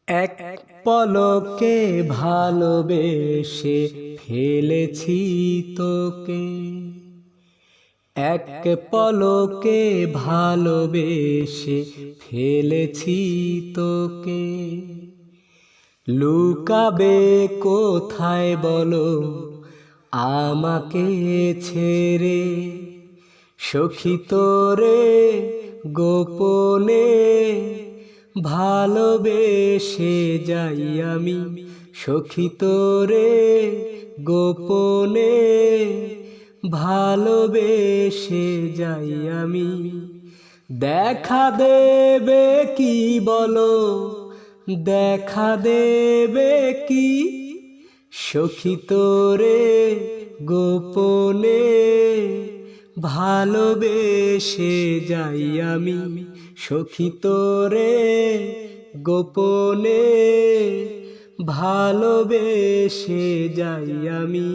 এক পলকে ভালোবেসে ফেলেছি তোকে, এক পলকে ভালোবেসে ফেলেছি তোকে। লুকাবে কোথায় বলো আমাকে ছেড়ে, সখী তোরে গোপনে ভালোবেসে যাই আমি, সখী তোরে গোপনে ভালোবেসে যাই আমি। দেখা দেবে কি বলো, দেখা দেবে কি, সখী তোরে গোপনে ভালোবেসে যাই আমি, সখী তোরে গোপনে ভালোবেসে যাই আমি।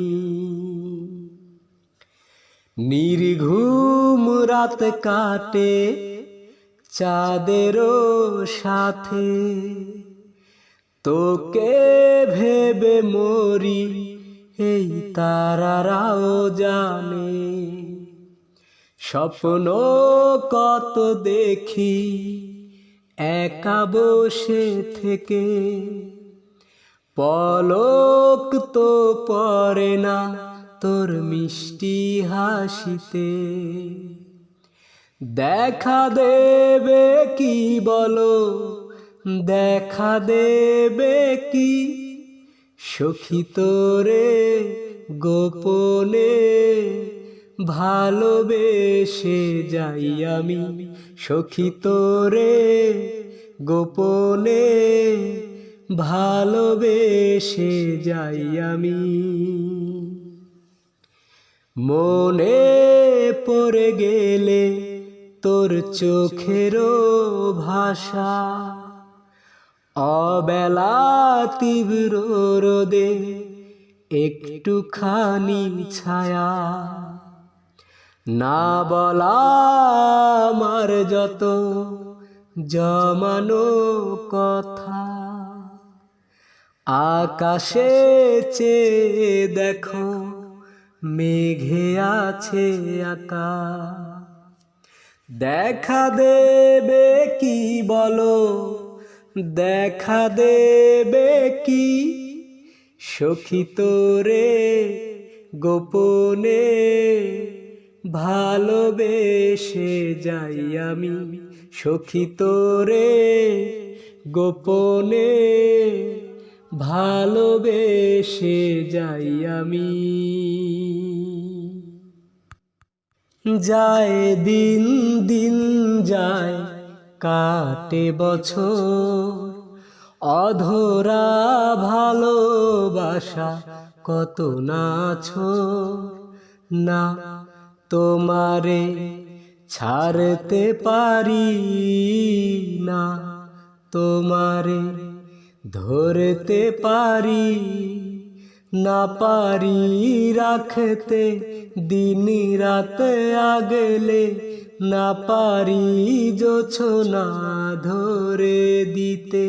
নির্ঘুম রাত কাটে চাঁদেরও সাথে, তোকে ভেবে মরি এই তারারাও জানে। স্বপ্ন কত দেখি একা বসে থেকে, পলক তো পড়ে না তোর মিষ্টি হাসিতে। দেখা দেবে কি বলো, দেখা দেবে কি, সখী তোরে গোপনে ভালোবেসে যাই আমি, সখী তোরে গোপনে ভালোবেসে যাই আমি। মনে পড়ে গেলে তোর চোখেরও ভাষা, অবেলা তীব্র রোদে একটুখানি ছায়া। না বলা আমার যত জমানো কথা, আকাশে চেয়ে দেখো মেঘে আছে আঁকা। দেখা দেবে কি বলো, দেখা দেবে কি, সখী তোরে গোপনে ভালোবেসে যাই আমি, সখী তোরে গোপনে ভালোবেসে যাই আমি। যায় দিন দিন যায় কাটে বছর, অধরা ভালোবাসা কত নাছো না, তোমারে ছাড়তে পারি না, তোমারে ধরতে পারি না, পারি রাখতে দিন রাত আগলে, না পারি জোছনা ধরে দিতে।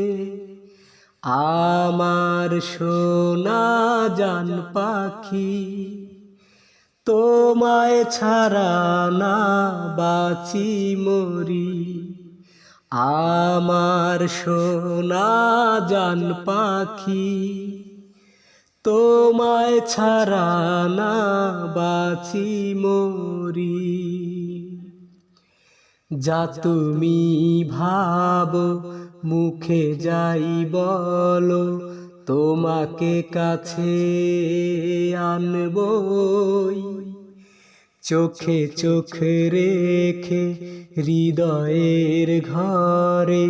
আমার সোনা জান পাখি, তোমায় ছাড়া না বাঁচি মরি। আমার সোনা জান পাখি, তোমায় ছাড়া না বাঁচি মরি। যা তুমি ভাবো মুখে যাই বলো, তোমাকে কাছে আনবই। চোখে চোখ রেখে হৃদয়ের ঘরে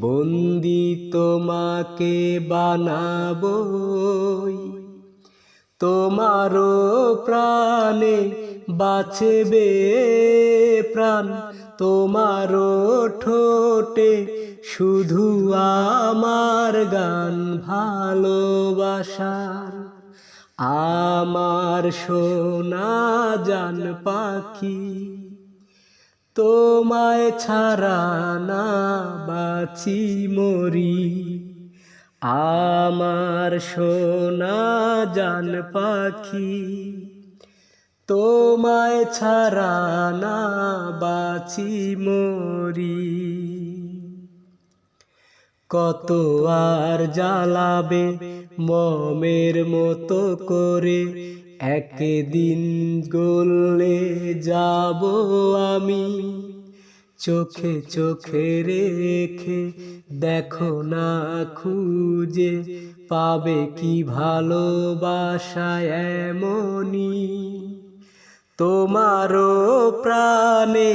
বন্দি তোমাকে বানাবই। তোমারও প্রাণে বাঁচবে প্রাণ, তোমারও ঠোঁটে শুধু আমার গান ভালোবাসার। আমার সোনা জান পাখি, তোমায় ছাড়া না বাঁচি মরি। আমার সোনা জান পাখি, তোমায় ছাড়া না বাঁচি মরি। কত আর জ্বালাবে মমের মতো করে, একদিন গলে যাব আমি। চোখে চোখে রেখে দেখো না খুঁজে, পাবে কি ভালোবাসা এমনি। তোমারও প্রাণে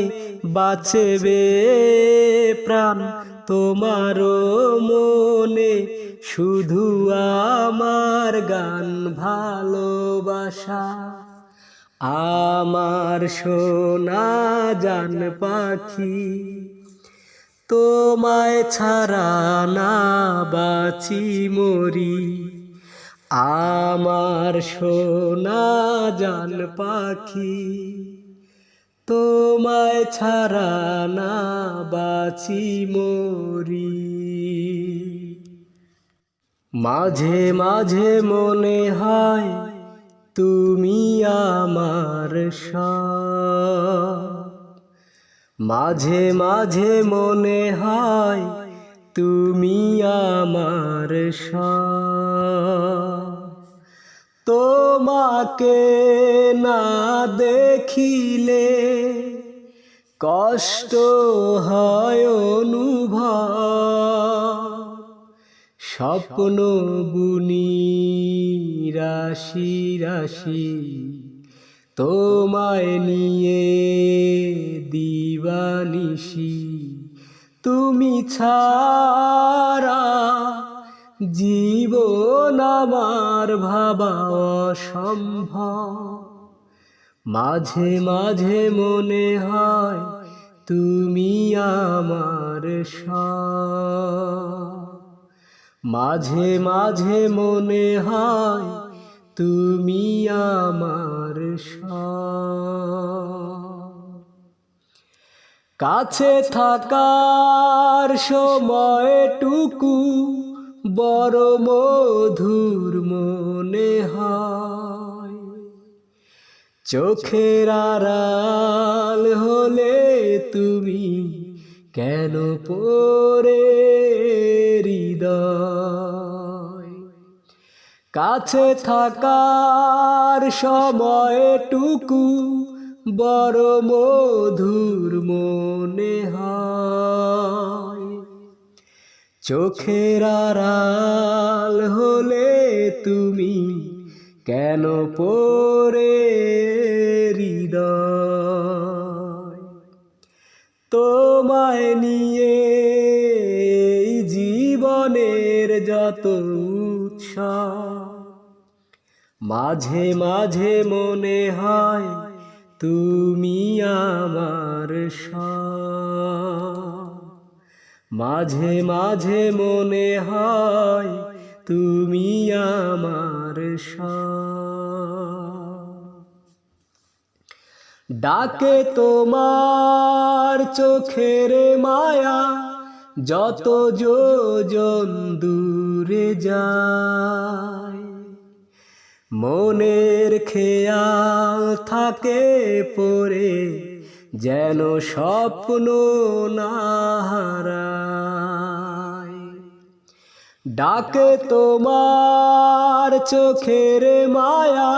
বাঁচবে প্রাণ, তোমারও মনে শুধু আমার গান ভালোবাসা। আমার সোনা জান পাখি, তোমায় ছাড়া না বাঁচি মরি। আমার সোনা জান পাখি, তোমায় ছাড়া না বাঁচি মরি। মাঝে মাঝে মনে হয় তুমি আমার সব, মাঝে মাঝে মনে হয় তুমি আমার সব। তোমাকে না দেখিলে কষ্ট হয় অনুভব, স্বপ্ন বুনি রাশি রাশি, তোমায় নিয়ে দিবানিশি। তুমি ছাড়া জীবন আমার ভাবা অসম্ভব। মাঝে মাঝে মনে হয় তুমি আমার সব, মাঝে মাঝে মনে হয় তুমি আমার সব। কাছে থাকার সময়টুকু বড় মধুর মনে হয়, চোখের আড়াল হলে তুমি কেন পড়ে হৃদয়। কাছে থাকার সময়টুকু বড় মধুর মনে হয়, চোখের আড়াল হলে তুমি কেন পড়ে হৃদয়। তোমায় নিয়ে এই জীবনের যত উৎসব, মাঝে মাঝে মনে হয় তুমি আমার সব, মাঝে মাঝে মনে হয় তুমি আমার সব। ডাকে তোমার চোখের মায়া যত যোজন দূরে যায়, মনের খেয়াল থাকে পড়ে যেন স্বপ্ন না হারায়। ডাকে তোমার চোখের মায়া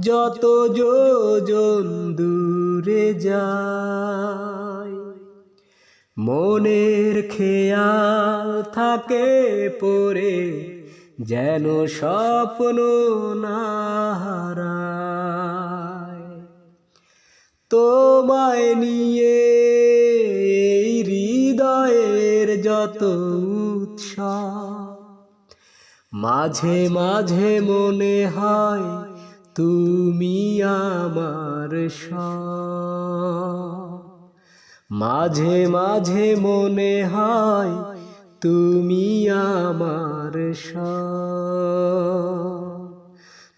যত যোজন দূরে যায়, মনের খেয়াল থাকে পড়ে যেন স্বপ্ন না হারায়। তোমায় নিয়ে এই হৃদয়ের যত উৎসব, মাঝে মাঝে মনে হয় তুমি আমার সব, মাঝে মাঝে মনে হয় তুমি আমার সব।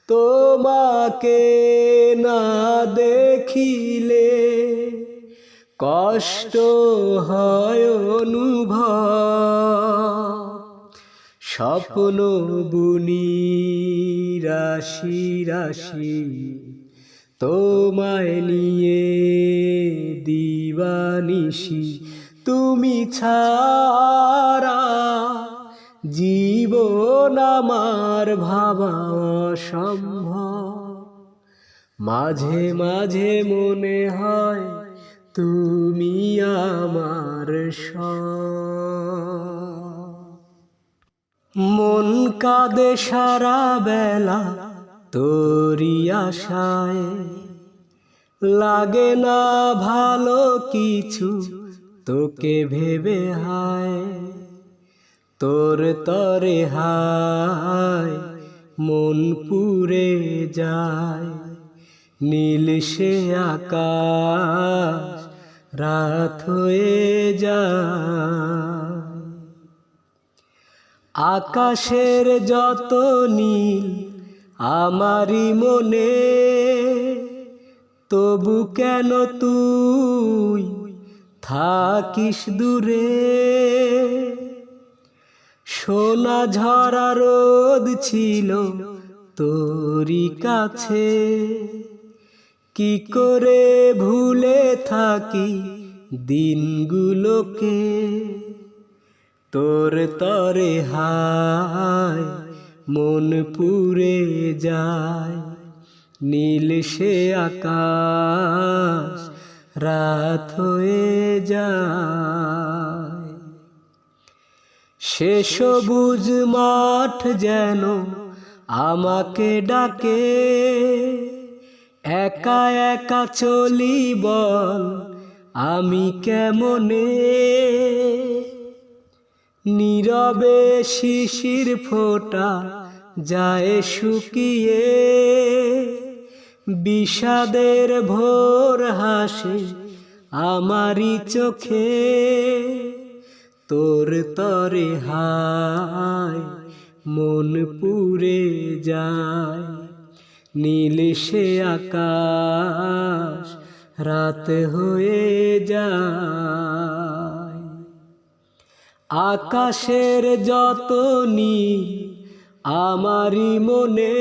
তোমাকে না দেখিলে কষ্ট হয় অনুভব, স্বপ্ন বুনি রাশি রাশি তোমায় নিয়ে দিবানিশি তুমি ছাড়া জীবন আমার ভাবা অসম্ভব মাঝে মাঝে মনে হয় তুমি আমার সব মন কাঁদে সারা বেলা তোরি আশায় লাগে না ভালো কিছু তোকে ভেবে হায় তোর তরে হায় মন পুড়ে যায় নীল সে আকাশ রাত হয়ে যায় আকাশের যত নীল আমারই মনে তবু কেন তুই থাকিস দূরে সোনা ঝরা রোদ ছিল তোরই কাছে কি করে ভুলে থাকি দিনগুলোকে তোর তরে হায় মন পুড়ে যায় নীল সে আকাশ রাত হয়ে যায় সে সবুজ মাঠ যেন আমাকে ডাকে একা একা চলি বল আমি কেমনে নীরবে শিশির ফোঁটা যায় শুকিয়ে বিষাদের ভোর হাসে আমারই চোখে তোর তরে হায় মন পুড়ে যায় নীল সে আকাশ রাত হয়ে যায় আকাশের যত নীল আমারই মনে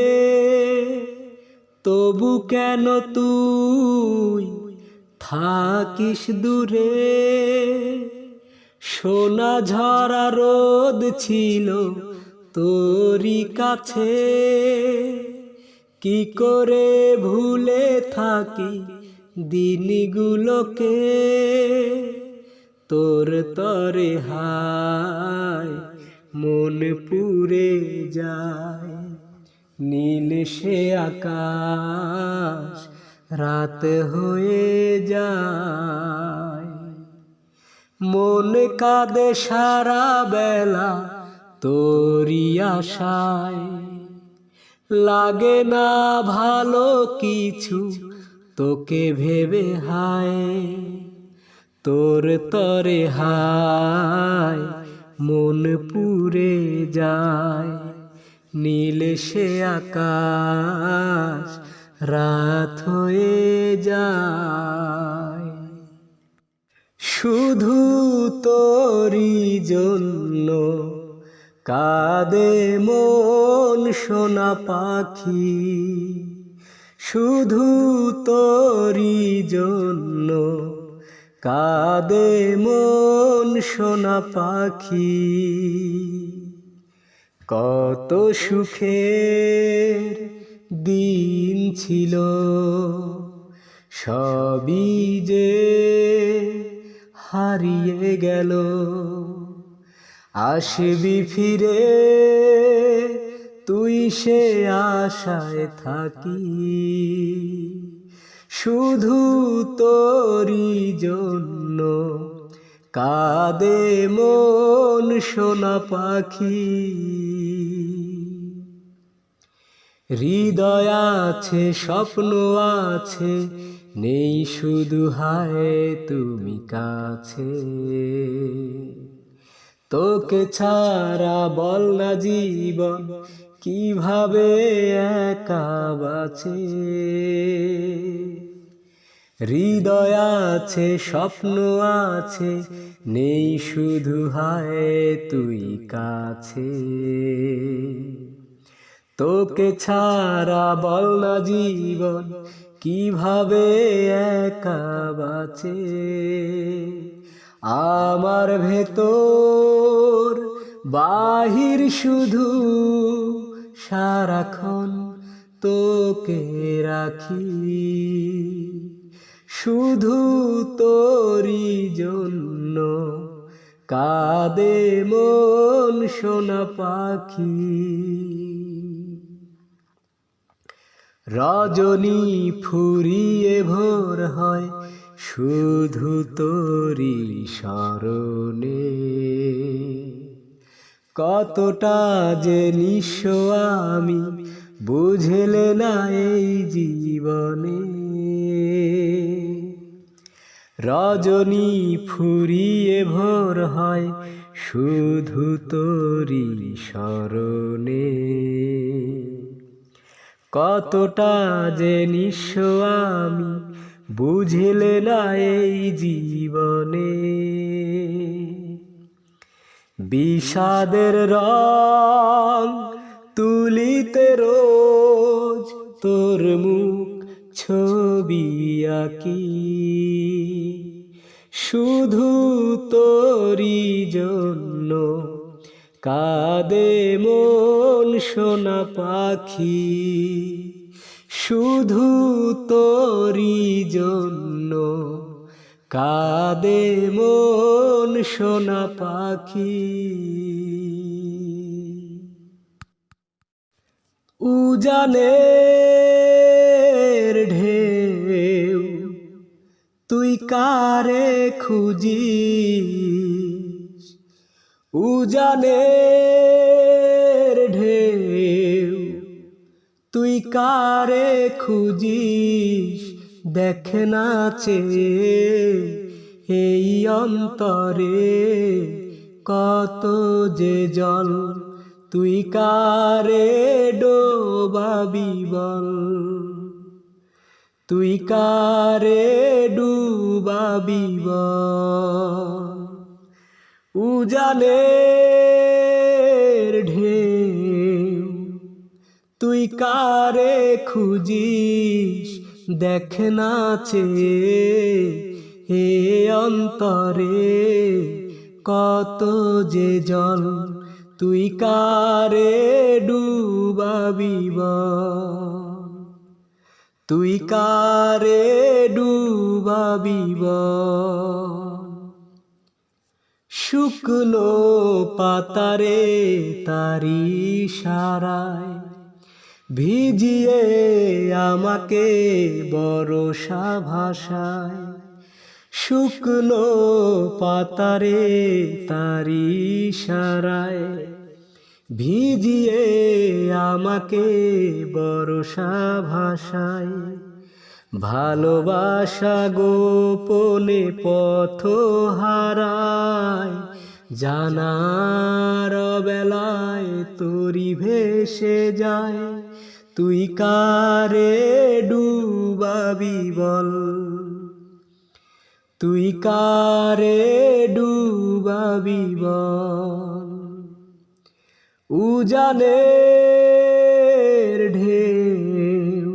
তবু কেন তুই থাকিস দূরে সোনা ঝরা রোদ ছিল তোরই কাছে কি করে ভুলে থাকি দিনগুলোকে তোর তরে হায় মন পুড়ে যায় নীল সে আকাশ রাত হয়ে যায় মন কাঁদে সারা বেলা তোরই আশায় লাগে না ভালো কিছু তোকে ভেবে হায় তোর তরে হায় মন পুড়ে যায় নীল সে আকাশ রাত হয়ে যায় শুধু তোরই জন্য কাঁদে মন সোনা পাখি শুধু তোরই জন্য কাঁদে মন সোনা পাখি কত সুখের দিন ছিল সবই যে হারিয়ে গেল আসবি ফিরে তুই সে আশায় থাকি শুধু তোরই জন্য কাঁদে মন সোনা পাখি হৃদয় আছে স্বপ্ন আছে নেই শুধু হায় তুমি কাছে তোকে ছাড়া বল না জীবন কিভাবে একা বাঁচে হৃদয় আছে স্বপ্ন আছে নেই শুধু হায় তুই কাছে। তোকে ছাড়া বল না জীবন কিভাবে একা বাঁচে। আমার ভেতর বাহির শুধু সারাক্ষণ তোকে রাখি, শুধু তোরই জন্য কাঁদে মন সোনা পাখি। রজনী ফুরিয়ে ভোর হয় শুধু তোরই স্মরণে, কতটা যে নিঃস্ব আমি বুঝলে না এই জীবনে। রজনী ফুরিয়ে ভোর হয় শুধু তোরই স্মরণে, কতটা যে নিঃস্ব আমি বুঝলে না এই জীবনে। বিষাদের রং তুলিতে রোজ তোর মুখ ছবি আঁকি, শুধু তোরই জন্য কাঁদে মন সোনা পাখি, শুধু তোরই জন্য কাঁদে মন সোনা পাখি। উজানের ঢেউ তুই কারে খুঁজিস, উজানের ঢেউ তুই কারে খুঁজিস, দেখে না চেয়ে এই অন্তরে কত যে জল, তুই কারে ডোবাবি বল, তুই কারে ডুবাবি বল। উজানের ঢেউ তুই কারে খুঁজিস, দেখে না চেয়ে হে অন্তরে কত যে জল, তুই কারে ডুবাবি বল, তুই কারে ডুবাবি বল। শুকনো পাতারে তারি সারায় ভিজিয়ে আমাকে বরষা ভাষায়, শুকনো পাতারে তারি সারায় ভিজিয়ে আমাকে বরষা ভাষায়। ভালোবাসা গোপনে পথ হারায়, জানার বেলায় তোরি ভেসে যায়, তুই কারে ডুবাবি বল, তুই কারে ডুবাবি বল। উজানের ঢেউ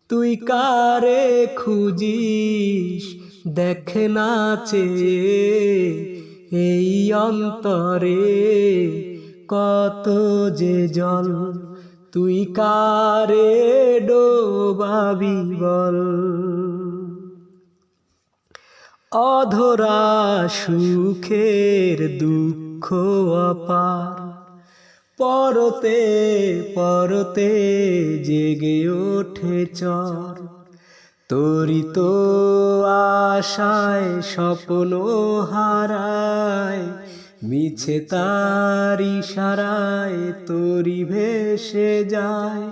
তুই কারে খুঁজিস, দেখে না চেয়ে এই অন্তরে কত যে জল, তুই কারে ডোবাবি বল। অধরা সুখের দুঃখ অপার, পরতে পরতে জেগে ওঠে চর, তোরি তো আশায় স্বপ্ন হারায়, মিছে তার ইশারায় তোরি ভেসে যায়,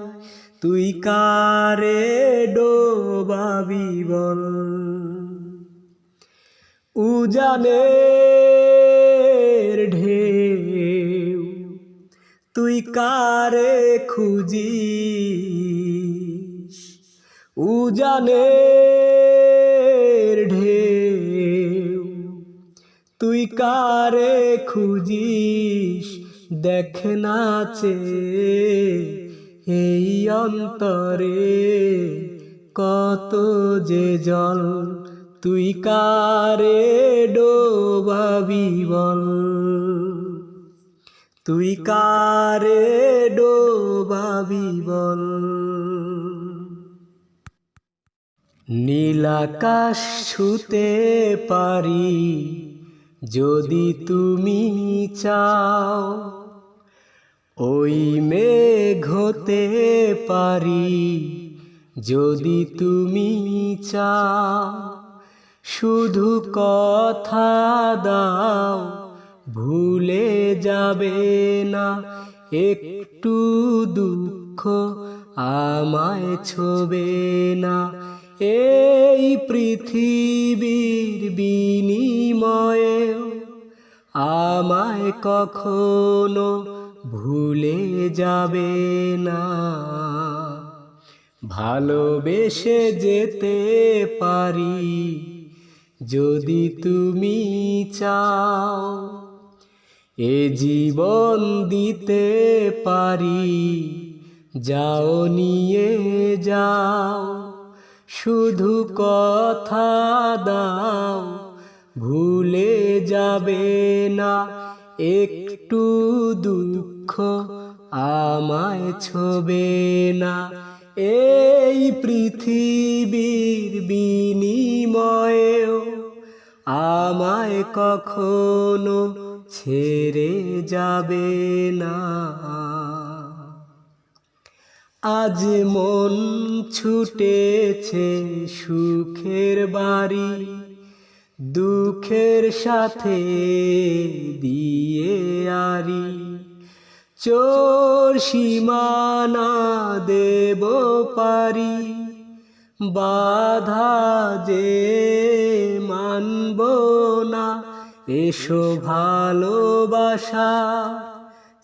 তুই কারে ডোবাবি বল। উজানের ঢেউ তুই কারে খুঁজিস, উজানের ঢেউ তুই কারে খুঁজিস দেখ নাচে এই অন্তরে কত যে জল, তুই কারে ডোবাবি বল, তুই কারে ডোবাবি বল। নীল আকাশ ছুতে পারি যদি তুমি চাও, ওই মেঘ হতে পারি যদি তুমি চাও, শুধু কথা দাও ভুলে যাবে না একটু দুঃখ আমায় ছোবে না, এই পৃথিবীর বিনিময়ে আমায় কখনো ভুলে যাবে না। ভালোবেসে যেতে পারি যদি তুমি চাও, এ জীবন দিতে পারি যাও নিয়ে যাও, শুধু কথা দাও ভুলে যাবে না একটু দুঃখ আমায় ছোবে না, এই পৃথিবীর বিনিময়ে আমায় কখনো ছেড়ে যাবে না। আজ মন ছুটেছে সুখের বাড়ি, দুঃখের সাথে দিয়ে আরি, চোর সীমানা দেব পারি, বাধা যে মানব না, এসো ভালোবাসা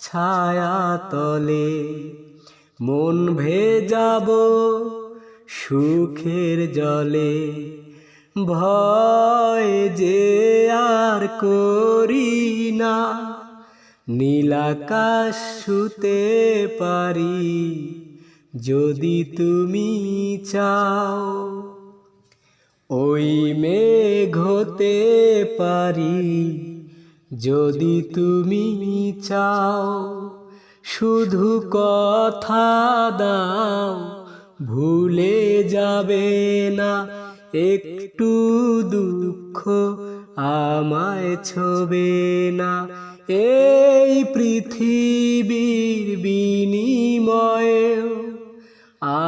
ছায়া তলে মন ভেজাবো সুখের জলে, ভয় যে আর করি না, নীল আকাশ ছুতে পারি যদি তুমি চাও, ওই মেঘ হতে পারি যদি তুমি চাও, শুধু কথা দাও ভুলে যাবে না একটু দুঃখ আমায় ছোবে না, এই পৃথিবীর বিনিময়ে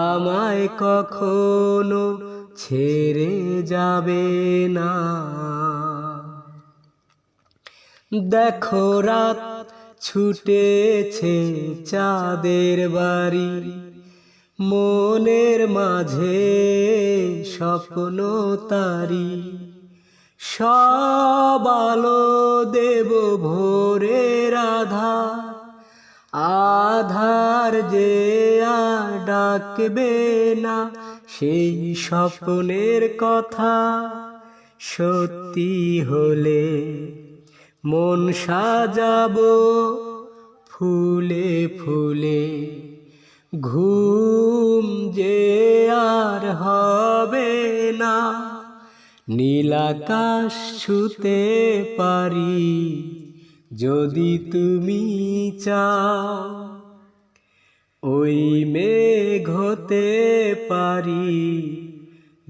আমায় কখনো ছেড়ে যাবে না। দেখো রাত ছুটেছে চাঁদের বাড়ি, মনের মাঝে স্বপ্ন তারি, সব আলো দেব ভোরের আধার, আধার যে আর ডাকবে না, সেই স্বপ্নের কথা সত্যি হলে মন সাজাবো ফুলে ফুলে, ঘুম যে আর হবে না, নীল আকাশ ছুতে পারি যদি তুমি চাও, ওই মেঘ হতে পারি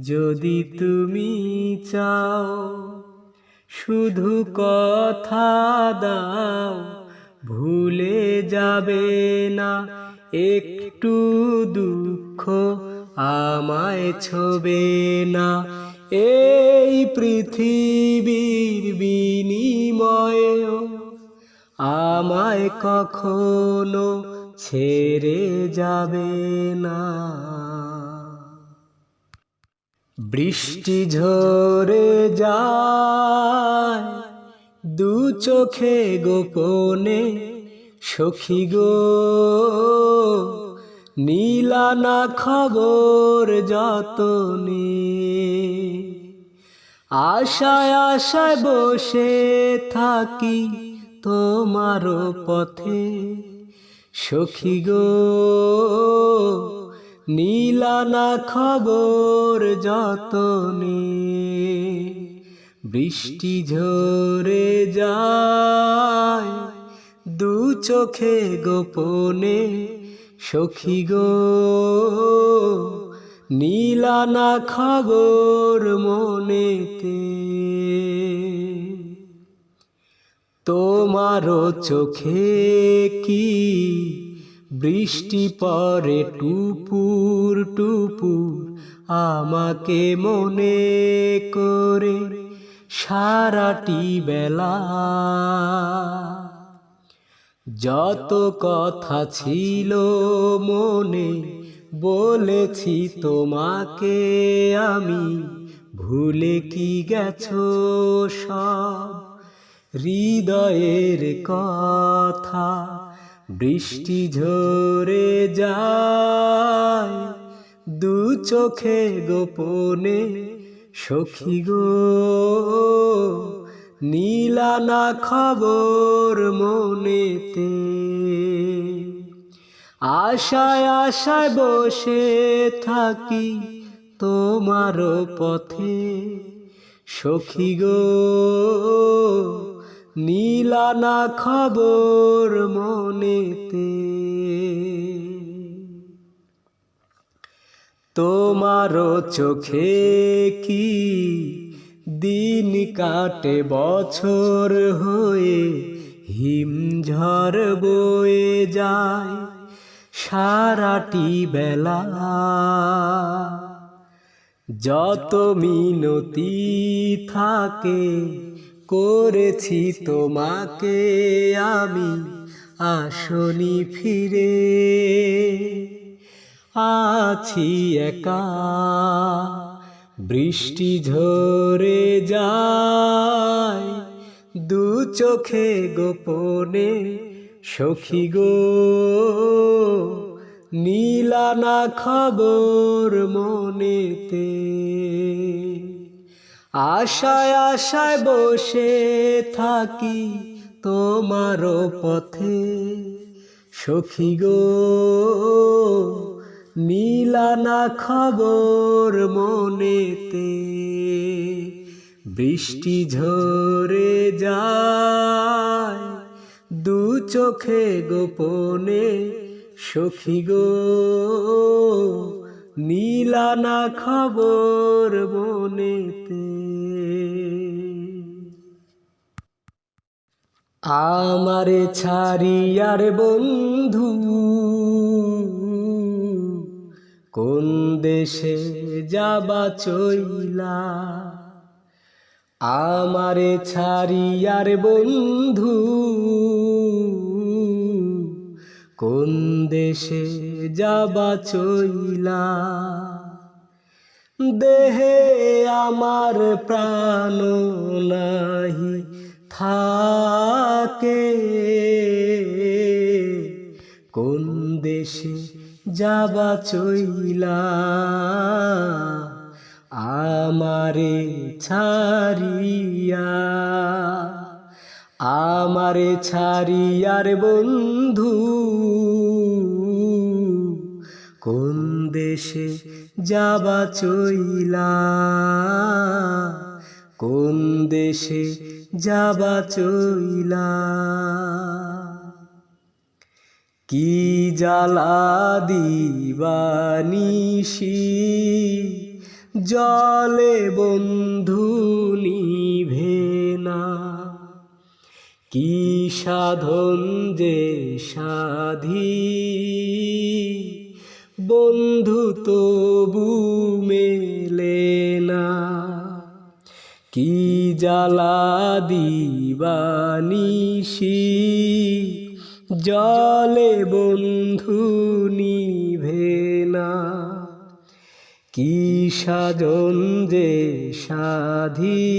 যদি তুমি চাও, শুধু কথা দাও ভুলে যাবে না একটু দুঃখ আমায় ছোবে না, এই পৃথিবীর বিনিময়ে আমায় কখনো ছেড়ে যাবে না। বৃষ্টি ঝরে যায় দু চোখে গোপনে, সখী গো নীলানা খবর যতনে, আশায় আশায় বসে থাকি তোমার পথে, সখী গো নীলা না খবর যতনে। বৃষ্টি ঝরে যায় দু চোখে গোপনে, সখী গো নীলা না খবর মনেতে। তোমারও চোখে কি বৃষ্টি পড়ে টুপুর টুপুর, আমাকে মনে করে সারাটি বেলা। যত কথা ছিল মনে বলেছি তোমাকে আমি, ভুলে কি গেছো সব হৃদয়ের কথা। বৃষ্টি ঝরে যায় দু চোখে গোপনে, সখী গো নীলা না খবর মনেতে। আশায় আশায় বসে থাকি তোমার পথে, সখী গো নীলা না খবর মনেতে। তোমারও চোখে কি দিন কাটে বছর হয়ে, হিমঝড় বয়ে যায় সারাটি বেলা। যত মিনতি থাকে করেছি তোমাকে আমি, আসনি ফিরে আছি একা। বৃষ্টি ঝরে যায় দু চোখে গোপনে, সখী গো নীলা না খবর মনেতে। আশায় আশায় বসে থাকি তোমার পথে, সখী গো নীলা না খবর মনেতে। বৃষ্টি ঝরে যায় দু চোখে গোপনে, সখী গো নীলা না খবর মনেতে। আমারে ছাড়িয়ার বন্ধু কোন দেশে যাবা চইলা। আমারে ছাড়িয়ার বন্ধু কোন দেশে যাবা চইলা। দেহে আমার প্রাণ নাহি থাকে, কোন দেশে যাবা চইলা। আমারে ছাড়িয়া, আমারে ছাড়িয়ার বন্ধু কোন দেশে যাবা চইলা, কোন দেশে যাবা চইলা। কি জ্বালা দিবানিশি জলে বন্ধু নিভে না, কি সাধন যে সাধি বন্ধু তবু মেলে না। কি জ্বালা দিবানিশি জলে বন্ধু নিভে না, কি সাজন যে সাধি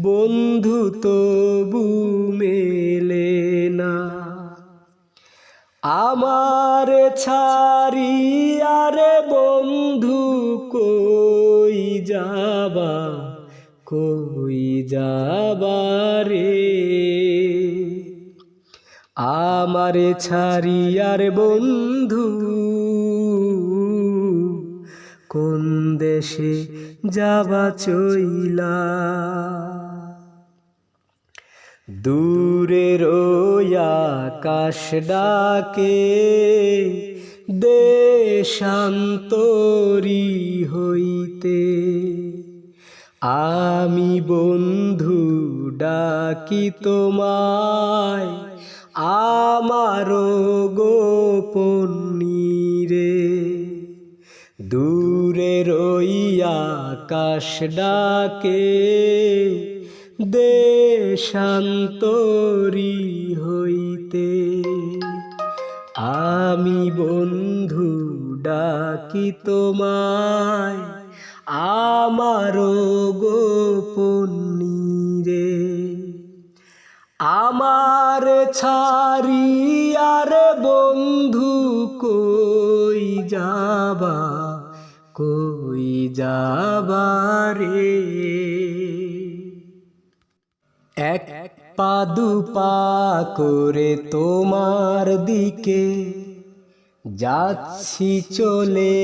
বন্ধু তবু মেলে না। আমার ছাড়িয়ারে বন্ধু কই যাবা কই যাবা রে আমারে ছাড়িয়ার বন্ধু কোন দেশে যাবা চইলা দূরের ওই আকাশ ডাকে দেশান্তরী হইতে আমি বন্ধু ডাকি তোমায় আমারও গোপন নীরে দূরের ওই আকাশ ডাকে দেশান্তরী হইতে আমি বন্ধু ডাকি তোমায় আমারও গোপন নীরে আমার ছাড়িয়ার বন্ধু কই যাবা রে এক পা দুপা করে তোমার দিকে যাচ্ছি চলে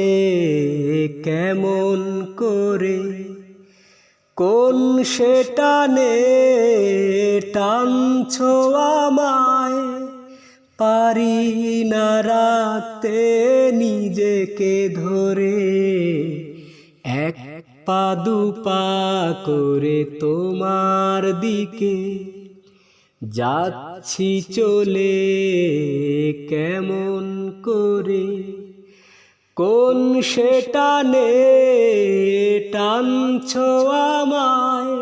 কেমন করে কোন সে টানে টানছো আমায় পারি না রাখতে নিজেকে ধরে এক পা দুপা করে তোমার দিকে যাচ্ছি চলে কেমন করে কোন সে টানে টানছো আমায়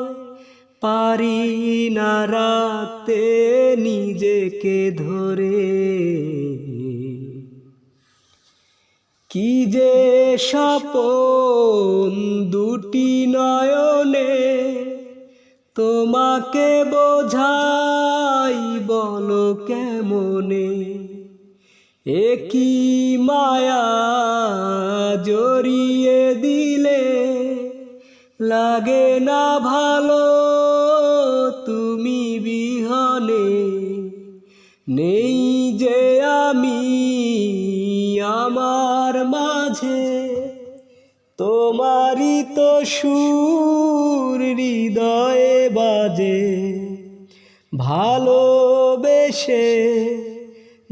পারি না রাখতে নিজেকে ধরে কি যে স্বপন দুটি নয়নে তোমাকে বোঝাই বলো কেমনে একই মায়া জড়িয়ে দিলে লাগে না ভালো তুমি বিহনে নেই যে আমি আমার মাঝে তোমারই তো সুর হৃদয়ে বাজে ভালোবেসে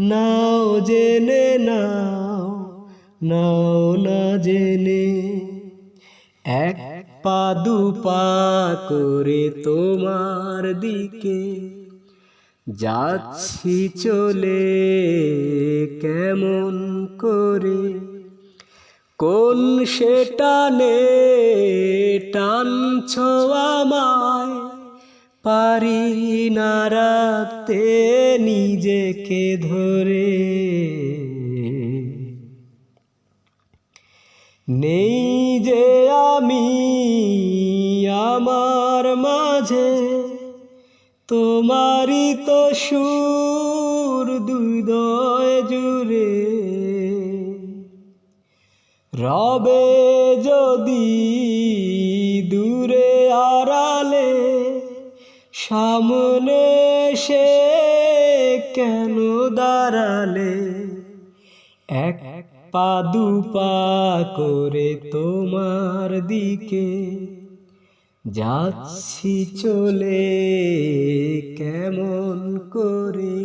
নাও জেনে নাও না জেনে এক পা দুপা করে তোমার দিকে যাচ্ছি চলে কেমন করে কোন সে টানে টানছো আমায় পারি না রাখতে নিজেকে ধরে নেই যে আমি আমার মাঝে তোমারই তো সুর হৃদয় জুড়ে রবে যদি দূরে আড়ালে সামনে সে কেন দাঁড়ালে এক পা দুপা করে তোমার দিকে যাচ্ছি চলে কেমন করে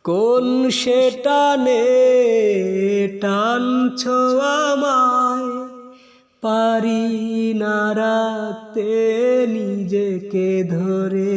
কোন সে টানে টানছো আমায় পারি না রাখতে নিজেকে ধরে।